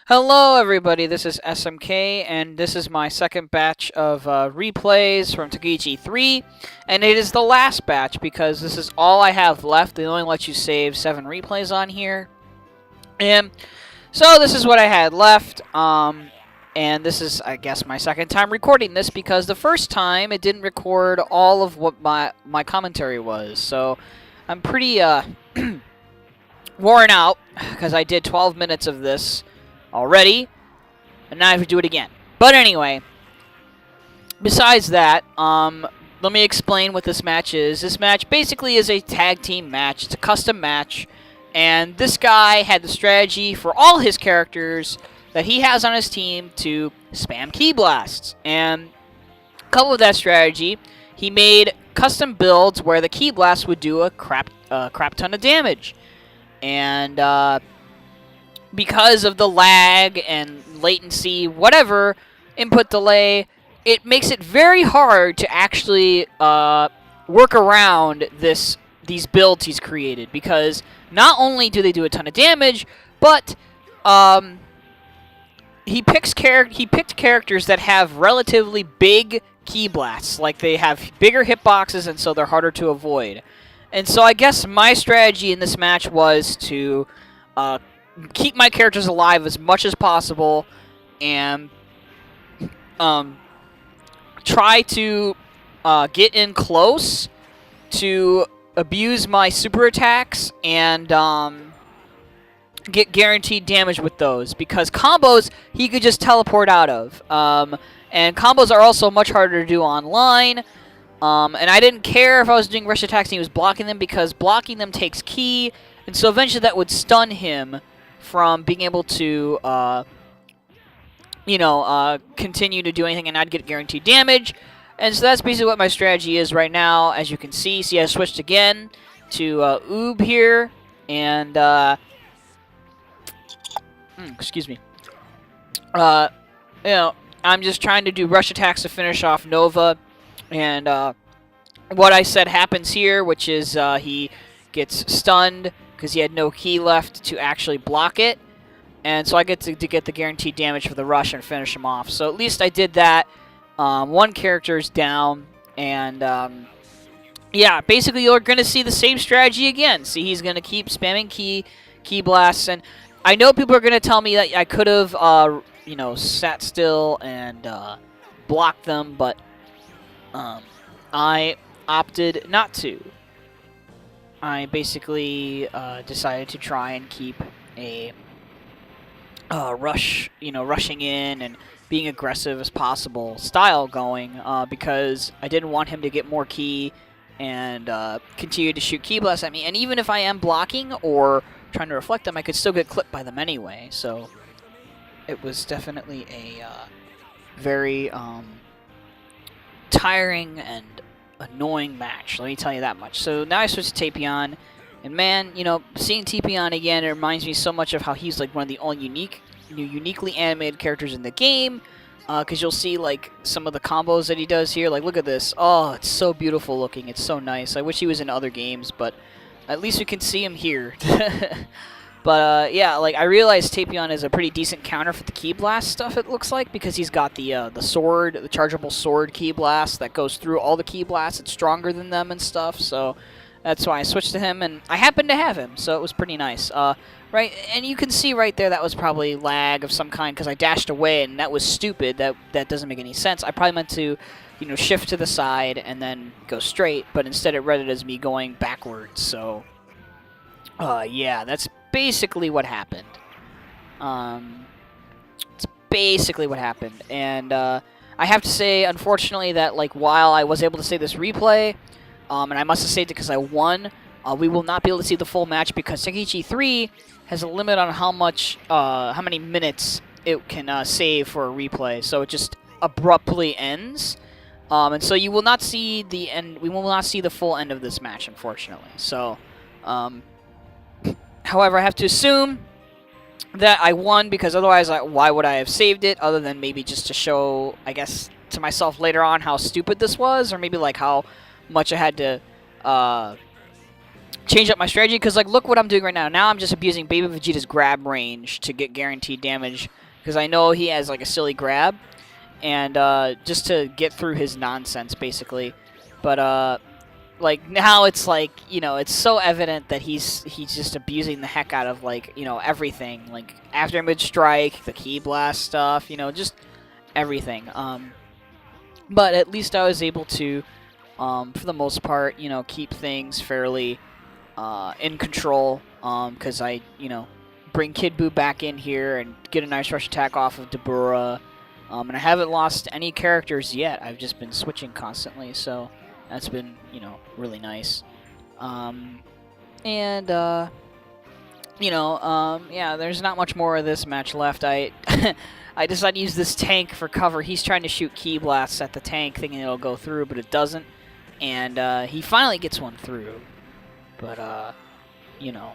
Hello, everybody. This is SMK, and this is my second batch of replays from Tenkaichi 3, and it is the last batch because this is all I have left. They only let you save 7 replays on here, and so this is what I had left. And this is, I guess, my second time recording this because the first time it didn't record all of what my commentary was. So I'm pretty worn out because I did 12 minutes of this already, and now I have to do it again. But anyway, besides that, let me explain what this match is. This match basically is a tag team match. It's a custom match, and this guy had the strategy for all his characters that he has on his team to spam ki blasts. And a couple of that strategy, he made custom builds where the ki blast would do a crap ton of damage. And because of the lag and latency, whatever, input delay, it makes it very hard to actually work around these builds he's created, because not only do they do a ton of damage, but he picked characters that have relatively big ki blasts, like they have bigger hitboxes, and so they're harder to avoid. And so I guess my strategy in this match was to keep my characters alive as much as possible, and try to get in close to abuse my super attacks and get guaranteed damage with those, because combos he could just teleport out of. And combos are also much harder to do online. And I didn't care if I was doing rush attacks and he was blocking them, because blocking them takes ki, and so eventually that would stun him from being able to, continue to do anything, and I'd get guaranteed damage. And so that's basically what my strategy is right now, as you can see. See, I switched again to Oob here, and excuse me. I'm just trying to do rush attacks to finish off Nova, and what I said happens here, which is he gets stunned because he had no ki left to actually block it, and so I get to get the guaranteed damage for the rush and finish him off. So at least I did that. One character's down, and yeah, basically you're going to see the same strategy again. See, he's going to keep spamming ki blasts, and I know people are going to tell me that I could have, sat still and blocked them, but I opted not to. I basically decided to try and keep a rushing in and being aggressive as possible style going, because I didn't want him to get more ki and continue to shoot ki blasts at me. And even if I am blocking or trying to reflect them, I could still get clipped by them anyway. So it was definitely a very tiring and annoying match, let me tell you that much. So now I switched to Tapion, and man, seeing Tapion again, it reminds me so much of how he's like one of the only uniquely animated characters in the game, because you'll see like some of the combos that he does here. Like, look at this. Oh, it's so beautiful looking. It's so nice. I wish he was in other games, but at least we can see him here. But yeah, like, I realized Tapion is a pretty decent counter for the ki blast stuff, it looks like, because he's got the sword, the chargeable sword ki blast that goes through all the ki blasts. It's stronger than them and stuff, so that's why I switched to him, and I happened to have him, so it was pretty nice. Right, and you can see right there that was probably lag of some kind, because I dashed away, and that was stupid. That doesn't make any sense. I probably meant to, shift to the side and then go straight, but instead it read it as me going backwards, so yeah, that's basically what happened. It's basically what happened, and I have to say, unfortunately, that like while I was able to save this replay, and I must have saved it because I won, we will not be able to see the full match because Tenkaichi 3 has a limit on how many minutes it can save for a replay, so it just abruptly ends, and so you will not see the end. We will not see the full end of this match, unfortunately. So. However, I have to assume that I won, because otherwise, why would I have saved it, other than maybe just to show, I guess, to myself later on how stupid this was, or maybe like how much I had to change up my strategy, because like look what I'm doing right now. Now I'm just abusing Baby Vegeta's grab range to get guaranteed damage, because I know he has like a silly grab, and just to get through his nonsense basically. But like now it's like, you know, it's so evident that he's just abusing the heck out of like, you know, everything, like after image strike, the ki blast stuff, you know, just everything. But at least I was able to, for the most part, you know, keep things fairly in control, because I, you know, bring Kid Buu back in here and get a nice rush attack off of Dabura. And I haven't lost any characters yet. I've just been switching constantly, so that's been, you know, really nice. Yeah, there's not much more of this match left. I I decided to use this tank for cover. He's trying to shoot ki blasts at the tank, thinking it'll go through, but it doesn't. And he finally gets one through. But, you know,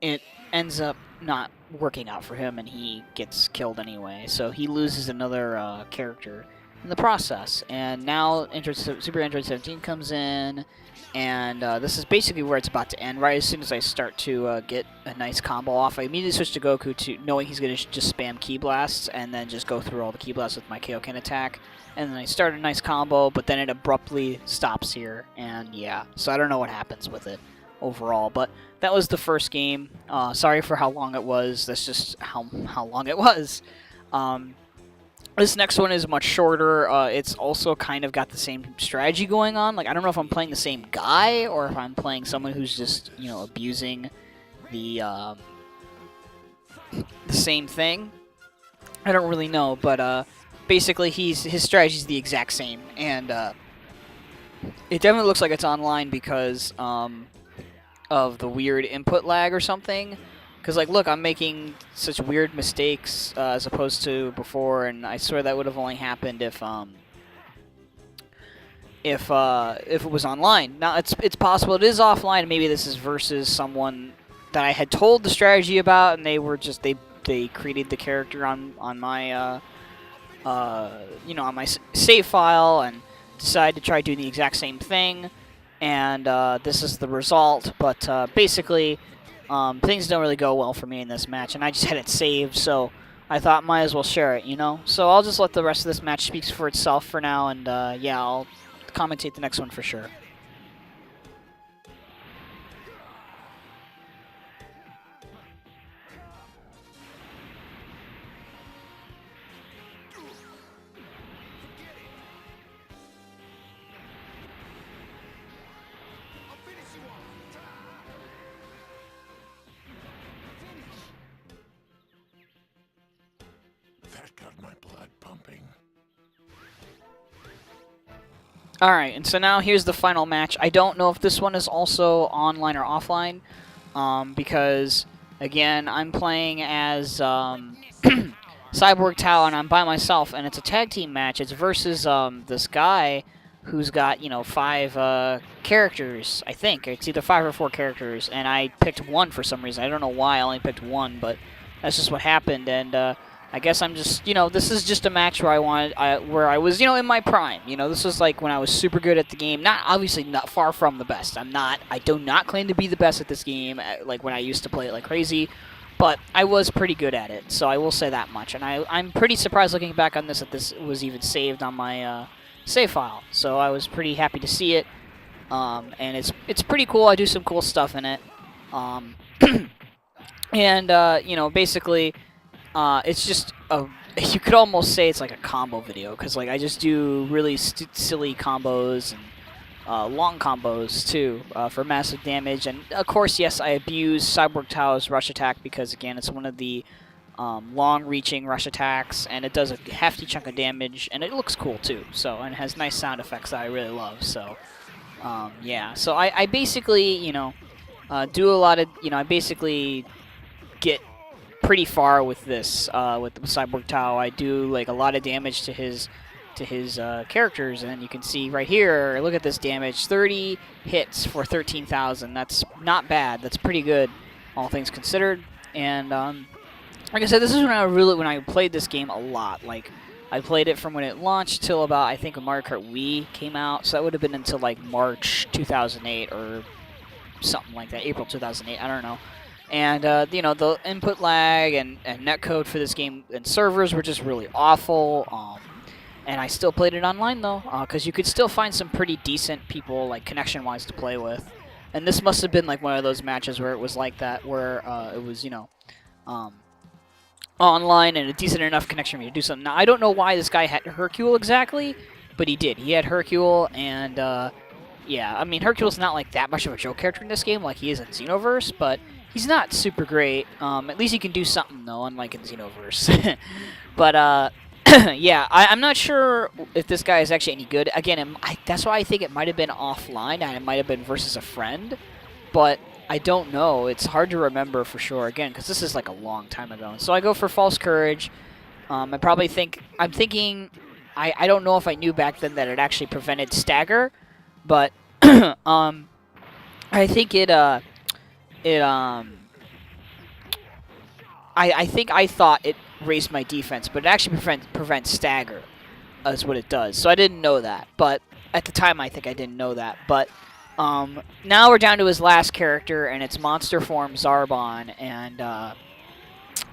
it ends up not working out for him, and he gets killed anyway. So he loses another character in the process. And now Super Android 17 comes in, and this is basically where it's about to end. Right as soon as I start to get a nice combo off, I immediately switch to Goku, to knowing he's going to just spam ki blasts and then just go through all the ki blasts with my Kaioken attack. And then I start a nice combo, but then it abruptly stops here. And yeah, so I don't know what happens with it overall. But that was the first game. Sorry for how long it was. That's just how long it was. This next one is much shorter. It's also kind of got the same strategy going on. Like, I don't know if I'm playing the same guy or if I'm playing someone who's just, you know, abusing the same thing. I don't really know, but basically his strategy is the exact same, and it definitely looks like it's online because of the weird input lag or something. Because, like, look, I'm making such weird mistakes as opposed to before, and I swear that would have only happened if it was online. Now, it's possible it is offline, and maybe this is versus someone that I had told the strategy about, and they were just, they created the character on my, you know, on my save file, and decided to try doing the exact same thing, and this is the result. But basically, things don't really go well for me in this match, and I just had it saved, so I thought might as well share it, you know? So I'll just let the rest of this match speak for itself for now, and yeah, I'll commentate the next one for sure. Alright, and so now here's the final match. I don't know if this one is also online or offline, because, again, I'm playing as Cyborg Tao, and I'm by myself, and it's a tag team match. It's versus this guy who's got, you know, 5 characters, I think. It's either 5 or 4 characters, and I picked one for some reason. I don't know why I only picked one, but that's just what happened, and I guess I'm just, you know, this is just a match where where I was, you know, in my prime. You know, this was like when I was super good at the game. Obviously not far from the best. I do not claim to be the best at this game, like when I used to play it like crazy, but I was pretty good at it, so I will say that much. And I'm pretty surprised looking back on this that this was even saved on my save file. So I was pretty happy to see it, and it's pretty cool. I do some cool stuff in it, and you know, basically. It's just you could almost say it's like a combo video, because like I just do really silly combos and long combos too for massive damage. And of course, yes, I abuse Cyborg Tao's rush attack because, again, it's one of the long-reaching rush attacks, and it does a hefty chunk of damage, and it looks cool too. So, and it has nice sound effects that I really love. So yeah, so I basically, you know, do a lot of, you know, I basically get pretty far with this, with Cyborg Tao. I do like a lot of damage to his characters, and you can see right here, look at this damage, 30 hits for 13,000. That's not bad. That's pretty good, all things considered. And like I said, this is when I played this game a lot. Like I played it from when it launched till about, I think, when Mario Kart Wii came out. So that would have been until like March 2008 or something like that, April 2008. I don't know. And the input lag and netcode for this game and servers were just really awful. And I still played it online though, because you could still find some pretty decent people, like connection-wise, to play with. And this must have been like one of those matches where it was like that, where it was online and a decent enough connection for you to do something. Now I don't know why this guy had Hercule exactly, but he did. He had Hercule, and yeah, I mean Hercule's not like that much of a joke character in this game, like he is in Xenoverse, but he's not super great. At least he can do something though, unlike in Xenoverse. But yeah, I'm not sure if this guy is actually any good. Again, that's why I think it might have been offline and it might have been versus a friend, but I don't know. It's hard to remember for sure, again, because this is like a long time ago. So I go for False Courage. I don't know if I knew back then that it actually prevented stagger, but I think I think I thought it raised my defense, but it actually prevents stagger, is what it does. So I didn't know that, but at the time I think I didn't know that. But now we're down to his last character, and it's Monster Form Zarbon, and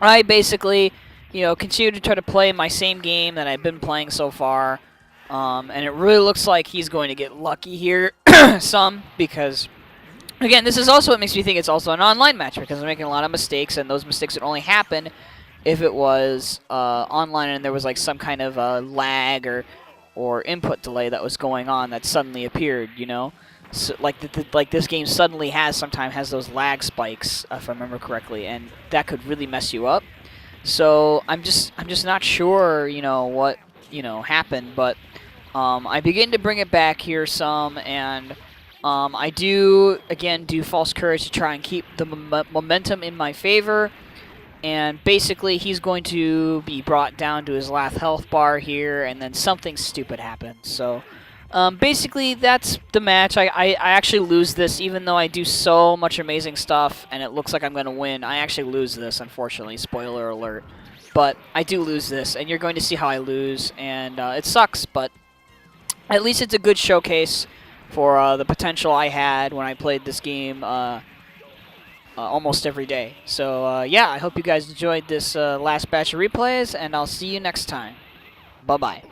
I basically, continue to try to play my same game that I've been playing so far, and it really looks like he's going to get lucky here some, because again, this is also what makes me think it's also an online match, because I'm making a lot of mistakes, and those mistakes would only happen if it was online and there was like some kind of lag or input delay that was going on that suddenly appeared, So, like this game suddenly sometimes has those lag spikes, if I remember correctly, and that could really mess you up. So I'm just not sure, what happened, but I begin to bring it back here some, and I do False Courage to try and keep the momentum in my favor. And basically, he's going to be brought down to his last health bar here, and then something stupid happens. So, basically, that's the match. I actually lose this, even though I do so much amazing stuff, and it looks like I'm going to win. I actually lose this, unfortunately. Spoiler alert. But I do lose this, and you're going to see how I lose, and it sucks, but at least it's a good showcase for the potential I had when I played this game almost every day. So, yeah, I hope you guys enjoyed this last batch of replays, and I'll see you next time. Bye-bye.